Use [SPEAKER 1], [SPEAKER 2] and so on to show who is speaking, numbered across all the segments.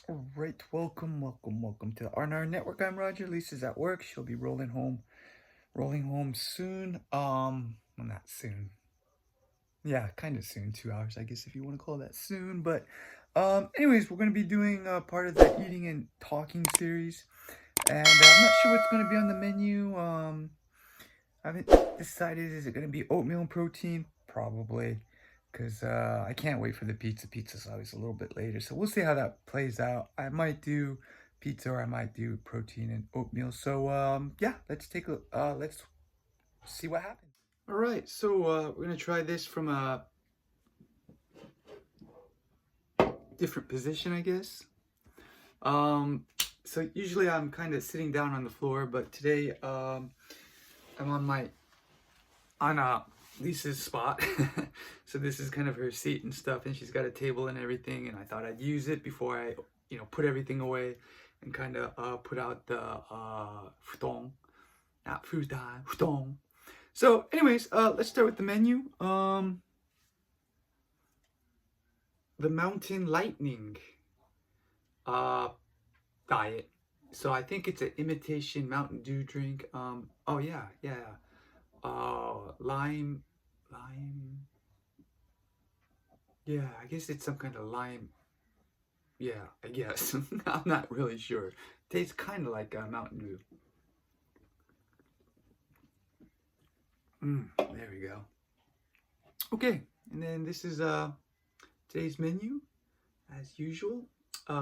[SPEAKER 1] All right, welcome to the R&R Network. I'm Roger. Lisa's at work. She'll be rolling home soon. Well, not soon. Yeah, kind of soon. 2 hours, I guess, if you want to call that soon. But, anyways, we're gonna be doing part of the eating and talking series, and I'm not sure what's gonna be on the menu. I haven't decided. Is it gonna be oatmeal and protein? Probably. Because I can't wait for the pizza. Pizza's always a little bit later. So we'll see how that plays out. I might do pizza or I might do protein and oatmeal. So yeah, let's see what happens. All right, so we're gonna try this from a different position, I guess. So usually I'm kind of sitting down on the floor, but today I'm on Lisa's spot. So this is kind of her seat and stuff, and she's got a table and everything, and I thought I'd use it before I put everything away and kind of put out the futon, not futon, futon. So anyways, let's start with the menu. The Mountain Lightning diet. So I think it's an imitation Mountain Dew drink. Oh yeah. Lime. Yeah, I guess it's some kind of lime. Yeah, I guess. I'm not really sure. Tastes kind of like Mountain Dew. There we go. Okay, and then this is today's menu, as usual.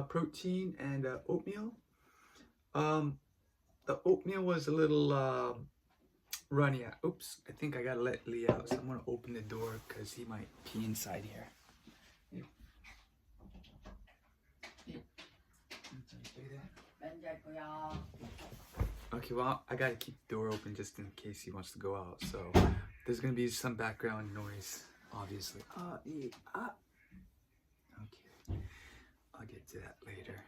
[SPEAKER 1] Protein and oatmeal. The oatmeal was a little runny. Oops, I think I gotta let Lee out, so I'm gonna open the door because he might pee inside here. Okay, well, I gotta keep the door open just in case he wants to go out. So there's gonna be some background noise, obviously. Okay, I'll get to that later.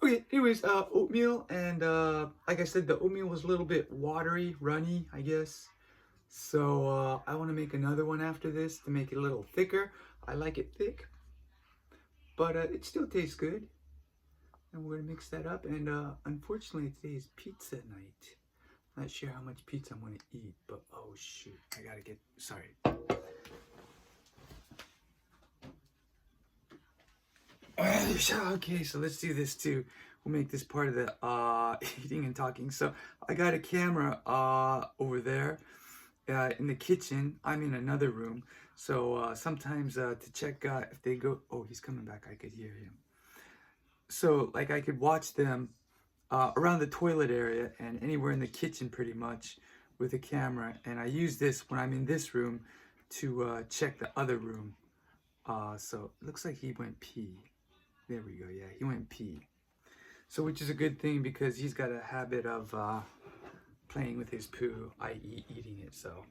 [SPEAKER 1] Okay, anyways, oatmeal, and like I said, the oatmeal was a little bit watery, runny, I guess. So I want to make another one after this to make it a little thicker. I like it thick, but it still tastes good. And we're gonna mix that up. And unfortunately, today is pizza night. Not sure how much pizza I'm gonna eat, but oh shoot, I gotta get. Sorry. Okay, so let's do this too. We'll make this part of the eating and talking. So I got a camera over there in the kitchen. I'm in another room. So sometimes to check if they go. Oh, he's coming back. I could hear him. So like I could watch them around the toilet area and anywhere in the kitchen pretty much with a camera. And I use this when I'm in this room to check the other room. So it looks like he went pee. There we go. Yeah, he went pee. So which is a good thing because he's got a habit of playing with his poo, i.e. eating it. So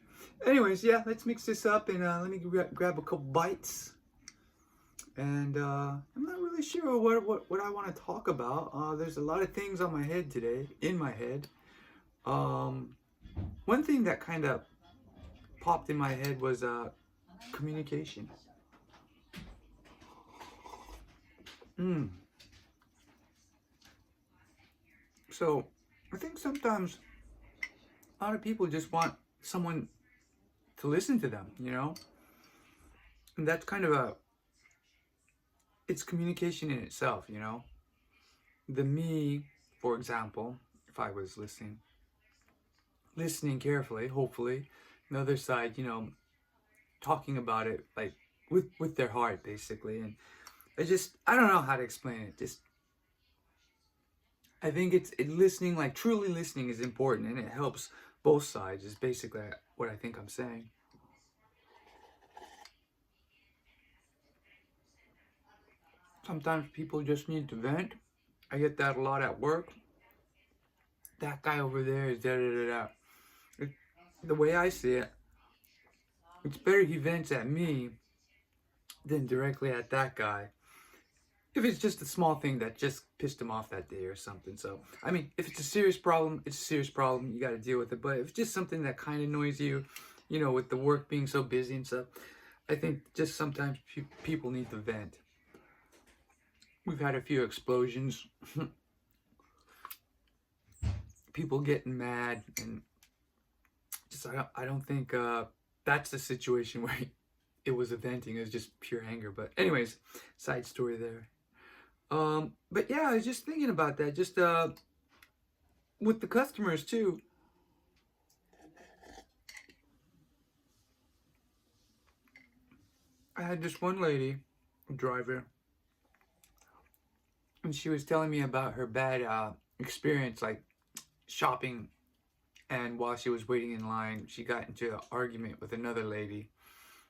[SPEAKER 1] anyways, yeah, let's mix this up and let me grab a couple bites. And I'm not really sure what I want to talk about. There's a lot of things on my head today, in my head. One thing that kind of popped in my head was communication. So I think sometimes a lot of people just want someone to listen to them, and that's kind of it's communication in itself, the me, for example, if I was listening carefully, hopefully the other side, talking about it like with their heart basically. And I don't know how to explain it. Just I think it's listening, like truly listening is important, and it helps both sides is basically what I think I'm saying. Sometimes people just need to vent. I get that a lot at work. That guy over there is da da da da. The way I see it, it's better he vents at me than directly at that guy. If it's just a small thing that just pissed him off that day or something. So, I mean, if it's a serious problem, it's a serious problem. You got to deal with it. But if it's just something that kind of annoys you, with the work being so busy and stuff, I think just sometimes people need to vent. We've had a few explosions, people getting mad, and just I don't think that's the situation where it was a venting. It was just pure anger. But anyways, side story there. But yeah, I was just thinking about that. Just with the customers too. I had this one lady, driver, and she was telling me about her bad experience, like shopping. And while she was waiting in line, she got into an argument with another lady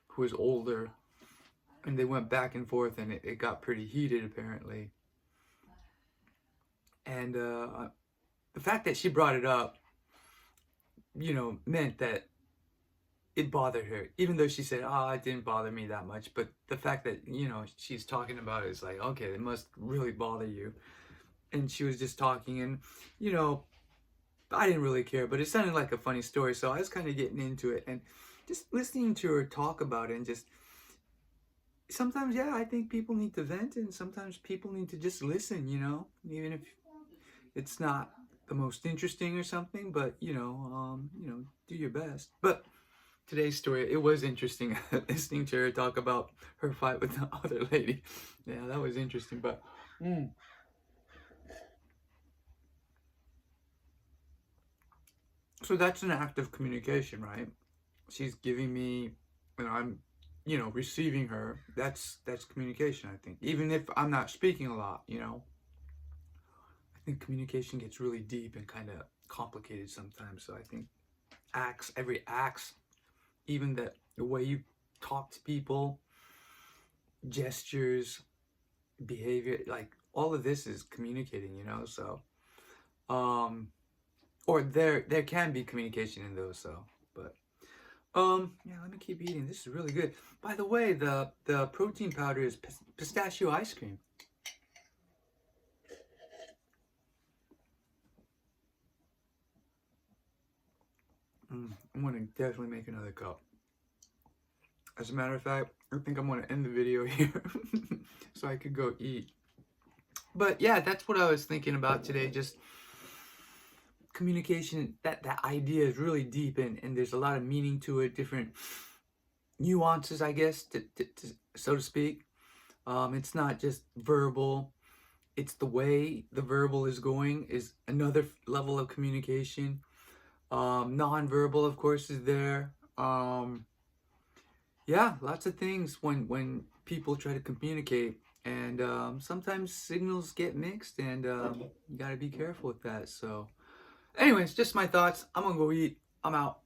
[SPEAKER 1] who was older, and they went back and forth, and it got pretty heated apparently. And the fact that she brought it up, meant that it bothered her, even though she said, "Oh, it didn't bother me that much." But the fact that she's talking about it is like, okay, it must really bother you. And she was just talking, and you know, I didn't really care, but it sounded like a funny story, so I was kind of getting into it and just listening to her talk about it, and just sometimes, yeah, I think people need to vent, and sometimes people need to just listen, even if it's not the most interesting or something, but do your best. But today's story, it was interesting listening to her talk about her fight with the other lady. Yeah, that was interesting. But so that's an act of communication, right? She's giving me, and I'm, receiving her. That's communication, I think. Even if I'm not speaking a lot, I think communication gets really deep and kind of complicated sometimes. So I think every acts, even the way you talk to people, gestures, behavior, like all of this is communicating, So, or there can be communication in those. So, but yeah, let me keep eating. This is really good. By the way, the protein powder is pistachio ice cream. I'm gonna definitely make another cup. As a matter of fact, I think I'm gonna end the video here so I could go eat. But yeah, that's what I was thinking about today. Just communication. That idea is really deep, and there's a lot of meaning to it. Different nuances, I guess, so to speak. It's not just verbal. It's the way the verbal is going is another level of communication. Non-verbal, of course, is there. Yeah, lots of things when people try to communicate, and sometimes signals get mixed, and you got to be careful with that. So, anyways, just my thoughts. I'm gonna go eat. I'm out.